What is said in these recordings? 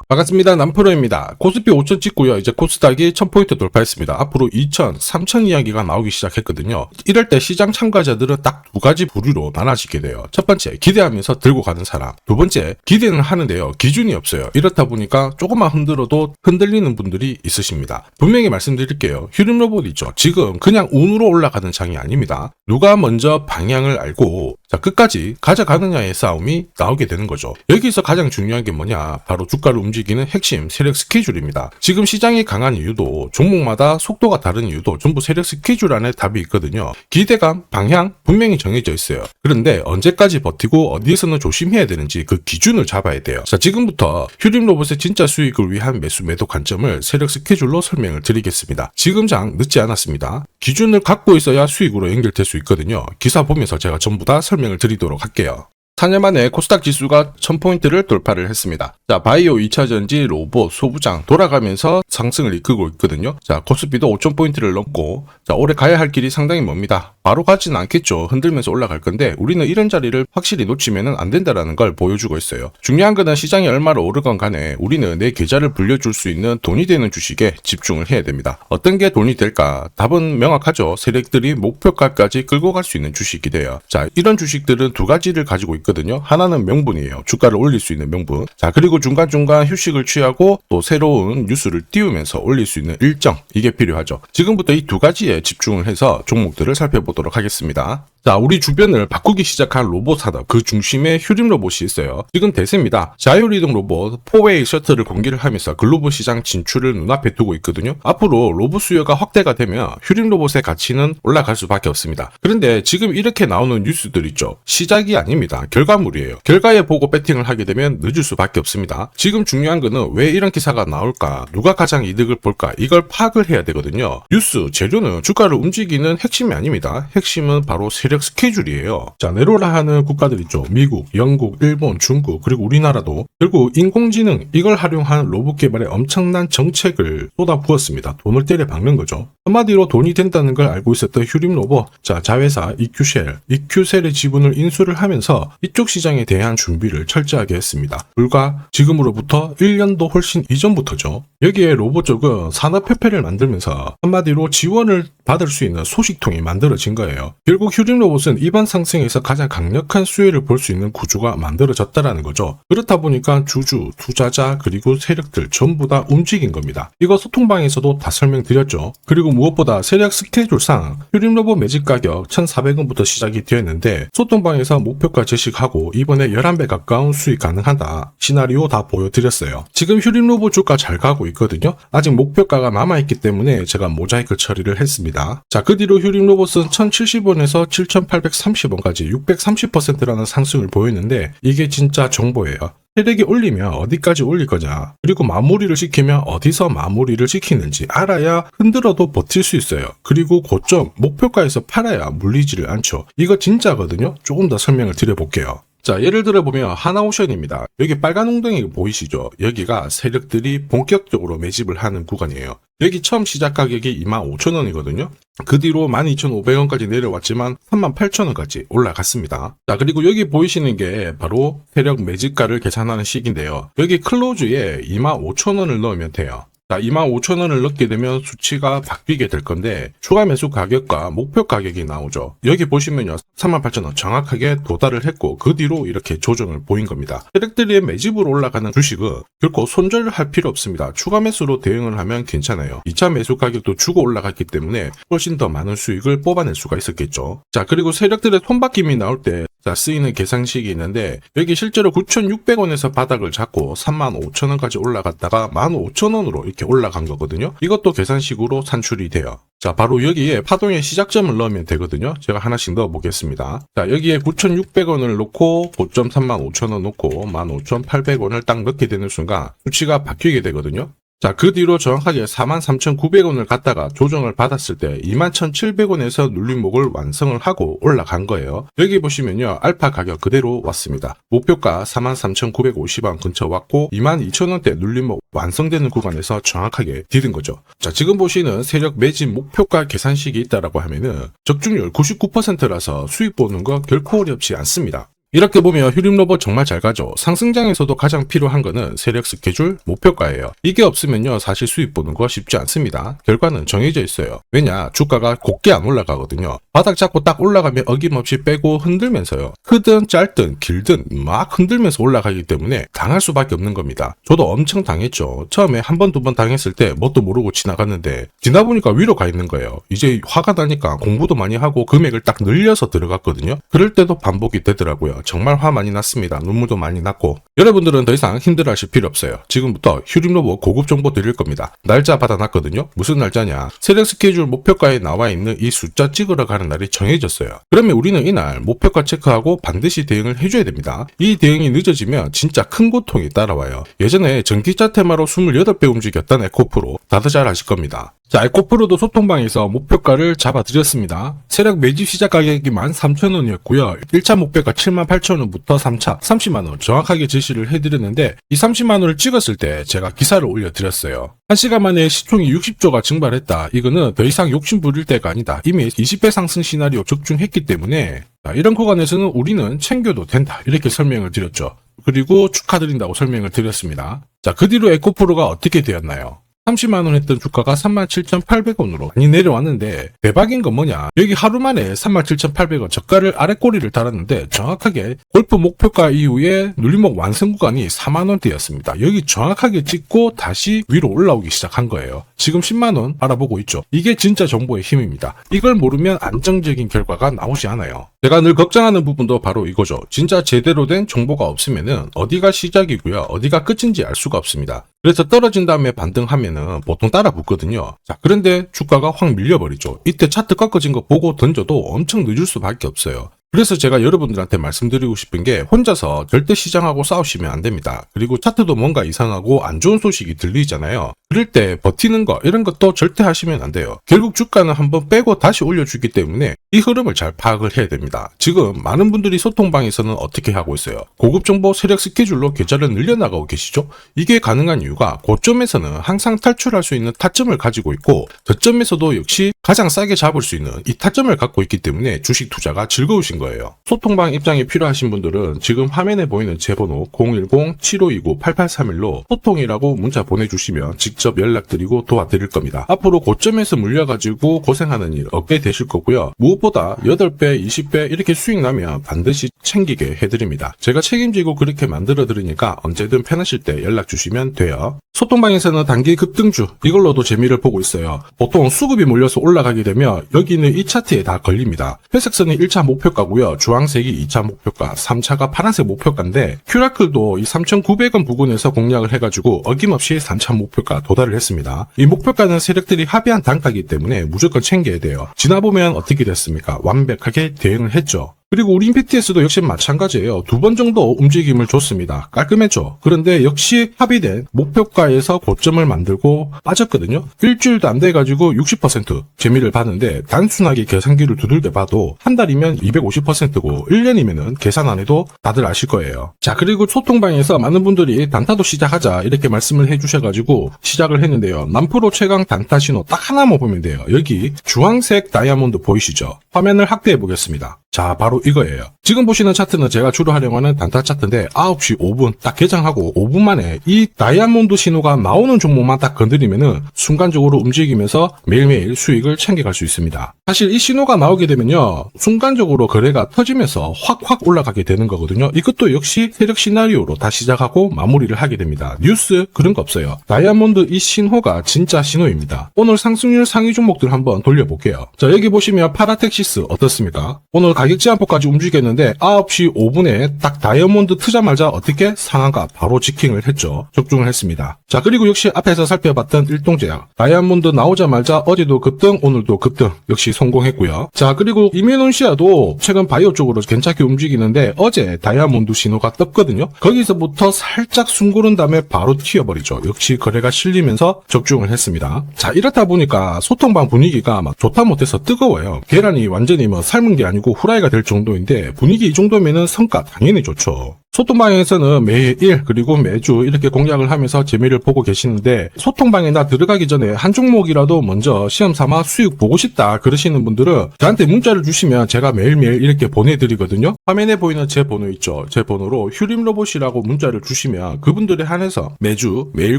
반갑습니다. 남프로입니다. 코스피 5000 찍고요. 이제 코스닥이 1000포인트 돌파했습니다. 앞으로 2000, 3000 이야기가 나오기 시작했거든요. 이럴 때 시장 참가자들은 딱 두 가지 부류로 나눠지게 돼요. 첫 번째, 기대하면서 들고 가는 사람. 두 번째, 기대는 하는데요. 기준이 없어요. 이렇다 보니까 조금만 흔들어도 흔들리는 분들이 있으십니다. 분명히 말씀드릴게요. 휴림로봇 있죠. 지금 그냥 운으로 올라가는 장이 아닙니다. 누가 먼저 방향을 알고 끝까지 가져가느냐의 싸움이 나오게 되는 거죠. 여기서 가장 중요한 게 뭐냐? 바로 주가를 움직이는 핵심 세력 스케줄입니다. 지금 시장이 강한 이유도 종목마다 속도가 다른 이유도 전부 세력 스케줄 안에 답이 있거든요. 기대감, 방향 분명히 정해져 있어요. 그런데 언제까지 버티고 어디에서는 조심해야 되는지 그 기준을 잡아야 돼요. 자, 지금부터 휴림로봇의 진짜 수익을 위한 매수 매도 관점을 세력 스케줄로 설명을 드리겠습니다. 지금 장 늦지 않았습니다. 기준을 갖고 있어야 수익으로 연결될 수 있거든요. 기사 보면서 제가 전부 다 설명을 드리도록 할게요. 4년 만에 코스닥 지수가 1000포인트를 돌파를 했습니다. 자, 바이오, 2차전지, 로봇, 소부장 돌아가면서 상승을 이끌고 있거든요. 자, 코스피도 5000포인트를 넘고 자, 올해 가야 할 길이 상당히 멉니다. 바로 가지는 않겠죠. 흔들면서 올라갈 건데 우리는 이런 자리를 확실히 놓치면 안 된다라는 걸 보여주고 있어요. 중요한 거는 시장이 얼마로 오르건 간에 우리는 내 계좌를 불려줄 수 있는 돈이 되는 주식에 집중을 해야 됩니다. 어떤 게 돈이 될까? 답은 명확하죠. 세력들이 목표가까지 끌고 갈 수 있는 주식이 돼요. 자, 이런 주식들은 두 가지를 가지고 있거든요. 하나는 명분이에요. 주가를 올릴 수 있는 명분. 자, 그리고 중간중간 휴식을 취하고 또 새로운 뉴스를 띄우면서 올릴 수 있는 일정. 이게 필요하죠. 지금부터 이 두 가지에 집중을 해서 종목들을 살펴보도록 하겠습니다. 자, 우리 주변을 바꾸기 시작한 로봇 산업, 그 중심에 휴림 로봇이 있어요. 지금 대세입니다. 자율이동 로봇 4웨이 셔틀을 공개를 하면서 글로벌 시장 진출을 눈앞에 두고 있거든요. 앞으로 로봇 수요가 확대가 되면 휴림 로봇의 가치는 올라갈 수밖에 없습니다. 그런데 지금 이렇게 나오는 뉴스들 있죠. 시작이 아닙니다. 결과물이에요. 결과에 보고 배팅을 하게 되면 늦을 수밖에 없습니다. 지금 중요한 거는 왜 이런 기사가 나올까? 누가 가장 이득을 볼까? 이걸 파악을 해야 되거든요. 뉴스, 재료는 주가를 움직이는 핵심이 아닙니다. 핵심은 바로 세력 스케줄이에요. 자, 네로라 하는 국가들 있죠. 미국, 영국, 일본, 중국, 그리고 우리나라도 결국 인공지능 이걸 활용한 로봇 개발에 엄청난 정책을 쏟아부었습니다. 돈을 때려 박는 거죠. 한마디로 돈이 된다는 걸 알고 있었던 휴림 로봇, 자, 자회사 이큐셀의 지분을 인수를 하면서 이쪽 시장에 대한 준비를 철저하게 했습니다. 불과 지금으로부터 1년도 훨씬 이전부터죠. 여기에 로봇 쪽은 산업협회를 만들면서 한마디로 지원을 받을 수 있는 소식통이 만들어진 거예요. 결국 휴림 로봇은 이번 상승에서 가장 강력한 수혜를 볼 수 있는 구조가 만들어졌다라는 거죠. 그렇다 보니까 주주, 투자자, 그리고 세력들 전부 다 움직인 겁니다. 이거 소통방에서도 다 설명드렸죠. 그리고 무엇보다 세력 스케줄상 휴림 로봇 매집 가격 1,400원부터 시작이 되었는데 소통방에서 목표가 제시하고 이번에 11배 가까운 수익 가능하다. 시나리오 다 보여드렸어요. 지금 휴림 로봇 주가 잘 가고 있거든요. 아직 목표가가 남아있기 때문에 제가 모자이크 처리를 했습니다. 자, 그 뒤로 휴림 로봇은 1,070원에서 7,830원까지 630%라는 상승을 보였는데 이게 진짜 정보예요. 세력이 올리면 어디까지 올릴 거냐, 그리고 마무리를 시키면 어디서 마무리를 시키는지 알아야 흔들어도 버틸 수 있어요. 그리고 고점 목표가에서 팔아야 물리지를 않죠. 이거 진짜거든요. 조금 더 설명을 드려볼게요. 자, 예를 들어 보면 하나오션입니다. 여기 빨간 웅덩이 보이시죠? 여기가 세력들이 본격적으로 매집을 하는 구간이에요. 여기 처음 시작 가격이 25,000원이거든요. 그 뒤로 12,500원까지 내려왔지만 38,000원까지 올라갔습니다. 자, 그리고 여기 보이시는 게 바로 세력 매집가를 계산하는 식인데요. 여기 클로즈에 25,000원을 넣으면 돼요. 자, 25,000원을 넣게 되면 수치가 바뀌게 될 건데 추가 매수 가격과 목표 가격이 나오죠. 여기 보시면요, 38,000원 정확하게 도달을 했고 그 뒤로 이렇게 조정을 보인 겁니다. 세력들이 매집으로 올라가는 주식은 결코 손절을 할 필요 없습니다. 추가 매수로 대응을 하면 괜찮아요. 2차 매수 가격도 주고 올라갔기 때문에 훨씬 더 많은 수익을 뽑아낼 수가 있었겠죠. 자, 그리고 세력들의 손바뀜이 나올 때 쓰이는 계산식이 있는데 여기 실제로 9,600원에서 바닥을 잡고 35,000원까지 올라갔다가 15,000원으로 이렇게 올라간 거거든요. 이것도 계산식으로 산출이 돼요. 자, 바로 여기에 파동의 시작점을 넣으면 되거든요. 제가 하나씩 넣어 보겠습니다. 자, 여기에 9,600원을 놓고 고점 35,000원 놓고 15,800원을 딱 넣게 되는 순간 수치가 바뀌게 되거든요. 자, 그 뒤로 정확하게 43,900원을 갖다가 조정을 받았을 때 21,700원에서 눌림목을 완성을 하고 올라간 거예요. 여기 보시면요, 알파 가격 그대로 왔습니다. 목표가 43,950원 근처 왔고 22,000원대 눌림목 완성되는 구간에서 정확하게 디딘 거죠. 자, 지금 보시는 세력 매집 목표가 계산식이 있다라고 하면은 적중률 99%라서 수익 보는 거 결코 어렵지 않습니다. 이렇게 보면 휴림로봇 정말 잘 가죠. 상승장에서도 가장 필요한 거는 세력 스케줄, 목표가예요. 이게 없으면요 사실 수익 보는 거 쉽지 않습니다. 결과는 정해져 있어요. 왜냐, 주가가 곱게 안 올라가거든요. 바닥 잡고 딱 올라가면 어김없이 빼고 흔들면서요. 크든 짧든 길든 막 흔들면서 올라가기 때문에 당할 수밖에 없는 겁니다. 저도 엄청 당했죠. 처음에 한 번, 두 번 당했을 때 뭣도 모르고 지나갔는데 지나보니까 위로 가 있는 거예요. 이제 화가 나니까 공부도 많이 하고 금액을 딱 늘려서 들어갔거든요. 그럴 때도 반복이 되더라고요. 정말 화 많이 났습니다. 눈물도 많이 났고. 여러분들은 더 이상 힘들어하실 필요 없어요. 지금부터 휴림로봇 고급 정보 드릴 겁니다. 날짜 받아놨거든요. 무슨 날짜냐? 세력 스케줄 목표가에 나와 있는 이 숫자 찍으러 가는 날이 정해졌어요. 그러면 우리는 이날 목표가 체크하고 반드시 대응을 해줘야 됩니다. 이 대응이 늦어지면 진짜 큰 고통이 따라와요. 예전에 전기차 테마로 28배 움직였던 에코프로 다들 잘 아실 겁니다. 자, 에코프로도 소통방에서 목표가를 잡아드렸습니다. 세력 매집 시작 가격이 13,000원이었고요. 1차 목표가 78,000원부터 3차 30만원 정확하게 제시를 해드렸는데 이 30만원을 찍었을 때 제가 기사를 올려드렸어요. 1시간 만에 시총이 60조가 증발했다. 이거는 더 이상 욕심 부릴 때가 아니다. 이미 20배 상승 시나리오 적중했기 때문에 이런 구간에서는 우리는 챙겨도 된다. 이렇게 설명을 드렸죠. 그리고 축하드린다고 설명을 드렸습니다. 자, 그 뒤로 에코프로가 어떻게 되었나요? 30만원 했던 주가가 37,800원으로 많이 내려왔는데 대박인 건 뭐냐, 여기 하루 만에 37,800원 저가를 아래꼬리를 달았는데 정확하게 골프 목표가 이후에 눌림목 완성 구간이 4만원대였습니다. 여기 정확하게 찍고 다시 위로 올라오기 시작한 거예요. 지금 10만원 알아보고 있죠. 이게 진짜 정보의 힘입니다. 이걸 모르면 안정적인 결과가 나오지 않아요. 제가 늘 걱정하는 부분도 바로 이거죠. 진짜 제대로 된 정보가 없으면은 어디가 시작이고요, 어디가 끝인지 알 수가 없습니다. 그래서 떨어진 다음에 반등하면은 보통 따라 붙거든요. 자, 그런데 주가가 확 밀려버리죠. 이때 차트 꺾어진 거 보고 던져도 엄청 늦을 수밖에 없어요. 그래서 제가 여러분들한테 말씀드리고 싶은 게 혼자서 절대 시장하고 싸우시면 안 됩니다. 그리고 차트도 뭔가 이상하고 안 좋은 소식이 들리잖아요. 그럴 때 버티는 거 이런 것도 절대 하시면 안 돼요. 결국 주가는 한번 빼고 다시 올려주기 때문에 이 흐름을 잘 파악을 해야 됩니다. 지금 많은 분들이 소통방에서는 어떻게 하고 있어요? 고급 정보 세력 스케줄로 계좌를 늘려나가고 계시죠? 이게 가능한 이유가 고점에서는 항상 탈출할 수 있는 타점을 가지고 있고 저점에서도 역시 가장 싸게 잡을 수 있는 이 타점을 갖고 있기 때문에 주식 투자가 즐거우신 거예요. 소통방 입장이 필요하신 분들은 지금 화면에 보이는 제 번호 010-7529-8831로 소통이라고 문자 보내주시면 직접 연락드리고 도와드릴 겁니다. 앞으로 고점에서 물려가지고 고생하는 일 없게 되실 거고요. 무엇보다 8배, 20배 이렇게 수익 나면 반드시 챙기게 해드립니다. 제가 책임지고 그렇게 만들어 드리니까 언제든 편하실 때 연락 주시면 돼요. 소통방에서는 단기 급등주 이걸로도 재미를 보고 있어요. 보통 수급이 몰려서 올라가게 되면 여기는 이 차트에 다 걸립니다. 회색선이 1차 목표가고요. 주황색이 2차 목표가, 3차가 파란색 목표가인데 큐라클도 이 3,900원 부근에서 공략을 해가지고 어김없이 3차 목표가 도달을 했습니다. 이 목표가는 세력들이 합의한 단가이기 때문에 무조건 챙겨야 돼요. 지나보면 어떻게 됐습니까? 완벽하게 대응을 했죠. 그리고 우리 임팩트에서도 역시 마찬가지예요. 2번 정도 움직임을 줬습니다. 깔끔했죠. 그런데 역시 합의된 목표가에서 고점을 만들고 빠졌거든요. 일주일도 안 돼가지고 60% 재미를 봤는데 단순하게 계산기를 두들겨 봐도 한 달이면 250%고 1년이면은 계산 안 해도 다들 아실 거예요. 자, 그리고 소통방에서 많은 분들이 단타도 시작하자 이렇게 말씀을 해주셔가지고 시작을 했는데요. 남프로 최강 단타 신호 딱 하나만 보면 돼요. 여기 주황색 다이아몬드 보이시죠? 화면을 확대해 보겠습니다. 자, 바로 이거예요. 지금 보시는 차트는 제가 주로 활용하는 단타 차트인데 9시 5분 딱 개장하고 5분 만에 이 다이아몬드 신호가 나오는 종목만 딱 건드리면은 순간적으로 움직이면서 매일매일 수익을 챙겨갈 수 있습니다. 사실 이 신호가 나오게 되면요, 순간적으로 거래가 터지면서 확 올라가게 되는 거거든요. 이것도 역시 세력 시나리오로 다 시작하고 마무리를 하게 됩니다. 뉴스 그런 거 없어요. 다이아몬드 이 신호가 진짜 신호입니다. 오늘 상승률 상위 종목들 한번 돌려볼게요. 자, 여기 보시면 파라텍시스 어떻습니까? 오늘 가격 제한폭까지 움직였는데 9시 5분에 딱 다이아몬드 트자마자 어떻게 상한가 바로 지킹을 했죠. 적중을 했습니다. 자, 그리고 역시 앞에서 살펴봤던 일동제약 다이아몬드 나오자마자 어제도 급등 오늘도 급등 역시 성공했고요. 자, 그리고 이뮤논시아도 최근 바이오 쪽으로 괜찮게 움직이는데 어제 다이아몬드 신호가 떴거든요. 거기서부터 살짝 숨고른 다음에 바로 튀어버리죠. 역시 거래가 실리면서 적중을 했습니다. 자, 이렇다 보니까 소통방 분위기가 막 좋다 못해서 뜨거워요. 계란이 완전히 삶은 게 아니고 후라이가 될 정도인데 분위기 이 정도면은 성과 당연히 좋죠. 소통방에서는 매일 그리고 매주 이렇게 공략을 하면서 재미를 보고 계시는데, 소통방에 나 들어가기 전에 한 종목이라도 먼저 시험 삼아 수익 보고 싶다 그러시는 분들은 저한테 문자를 주시면 제가 매일매일 이렇게 보내드리거든요. 화면에 보이는 제 번호 있죠. 제 번호로 휴림로봇이라고 문자를 주시면 그분들에 한해서 매일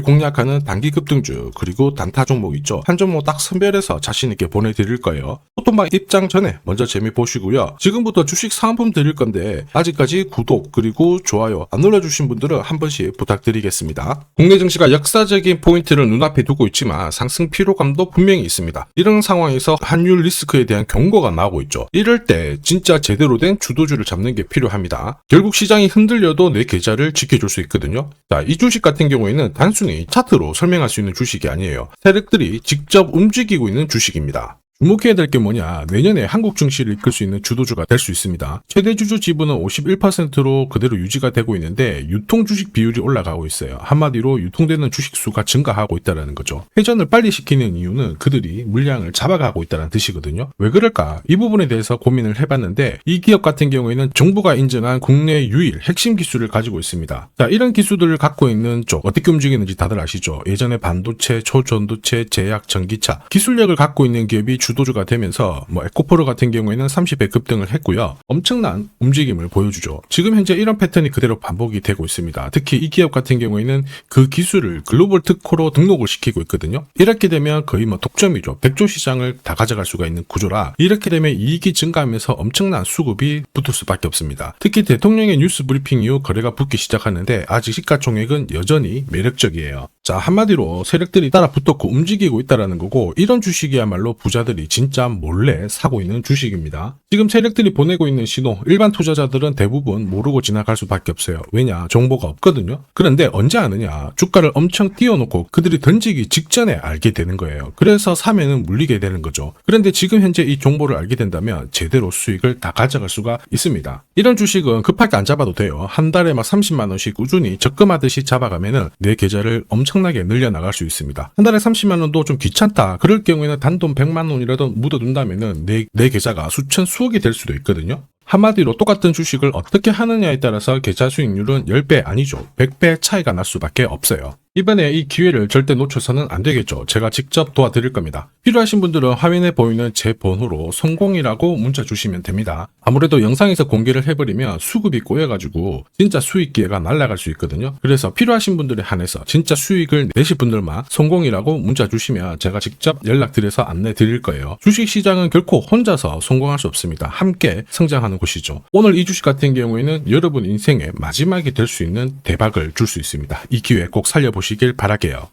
공략하는 단기 급등주 그리고 단타 종목 있죠. 한 종목 딱 선별해서 자신있게 보내드릴 거예요. 소통방 입장 전에 먼저 재미 보시고요. 지금부터 주식 사은품 드릴 건데 아직까지 구독 그리고 좋아요 안 눌러주신 분들은 한 번씩 부탁드리겠습니다. 국내 증시가 역사적인 포인트를 눈앞에 두고 있지만 상승 피로감도 분명히 있습니다. 이런 상황에서 환율 리스크에 대한 경고가 나오고 있죠. 이럴 때 진짜 제대로 된 주도주를 잡는 게 필요합니다. 결국 시장이 흔들려도 내 계좌를 지켜줄 수 있거든요. 자, 이 주식 같은 경우에는 단순히 차트로 설명할 수 있는 주식이 아니에요. 세력들이 직접 움직이고 있는 주식입니다. 주목해야 될 게 뭐냐, 내년에 한국 증시를 이끌 수 있는 주도주가 될 수 있습니다. 최대 주주 지분은 51%로 그대로 유지가 되고 있는데 유통 주식 비율이 올라가고 있어요. 한마디로 유통되는 주식 수가 증가하고 있다는 거죠. 회전을 빨리 시키는 이유는 그들이 물량을 잡아가고 있다는 뜻이거든요. 왜 그럴까? 이 부분에 대해서 고민을 해봤는데, 이 기업 같은 경우에는 정부가 인정한 국내 유일 핵심 기술을 가지고 있습니다. 자, 이런 기술들을 갖고 있는 쪽 어떻게 움직이는지 다들 아시죠? 예전에 반도체, 초전도체, 제약, 전기차 기술력을 갖고 있는 기업이 주도주가 되면서 에코프로 같은 경우에는 30배 급등을 했고요. 엄청난 움직임을 보여주죠. 지금 현재 이런 패턴이 그대로 반복이 되고 있습니다. 특히 이 기업 같은 경우에는 그 기술을 글로벌 특허로 등록을 시키고 있거든요. 이렇게 되면 거의 독점이죠. 100조 시장을 다 가져갈 수가 있는 구조라, 이렇게 되면 이익이 증가하면서 엄청난 수급이 붙을 수밖에 없습니다. 특히 대통령의 뉴스 브리핑 이후 거래가 붙기 시작하는데 아직 시가총액은 여전히 매력적이에요. 자, 한마디로 세력들이 따라 붙었고 움직이고 있다는 거고, 이런 주식이야말로 부자들이 진짜 몰래 사고 있는 주식입니다. 지금 세력들이 보내고 있는 신호, 일반 투자자들은 대부분 모르고 지나갈 수밖에 없어요. 왜냐? 정보가 없거든요. 그런데 언제 아느냐? 주가를 엄청 띄워놓고 그들이 던지기 직전에 알게 되는 거예요. 그래서 사면은 물리게 되는 거죠. 그런데 지금 현재 이 정보를 알게 된다면 제대로 수익을 다 가져갈 수가 있습니다. 이런 주식은 급하게 안 잡아도 돼요. 한 달에 30만 원씩 꾸준히 적금하듯이 잡아가면은 내 계좌를 엄청나게 늘려나갈 수 있습니다. 한 달에 30만 원도 좀 귀찮다 그럴 경우에는 단돈 100만 원이라도 묻어둔다면은 내 계좌가 수천 수억이 될 수도 있거든요. 한마디로 똑같은 주식을 어떻게 하느냐에 따라서 계좌 수익률은 10배 아니죠. 100배 차이가 날 수밖에 없어요. 이번에 이 기회를 절대 놓쳐서는 안 되겠죠. 제가 직접 도와드릴 겁니다. 필요하신 분들은 화면에 보이는 제 번호로 성공이라고 문자 주시면 됩니다. 아무래도 영상에서 공개를 해버리면 수급이 꼬여가지고 진짜 수익 기회가 날아갈 수 있거든요. 그래서 필요하신 분들에 한해서 진짜 수익을 내실 분들만 성공이라고 문자 주시면 제가 직접 연락드려서 안내 드릴 거예요. 주식시장은 결코 혼자서 성공할 수 없습니다. 함께 성장하는 곳이죠. 오늘 이 주식 같은 경우에는 여러분 인생의 마지막이 될 수 있는 대박을 줄 수 있습니다. 이 기회 꼭 살려보시길 바랄게요.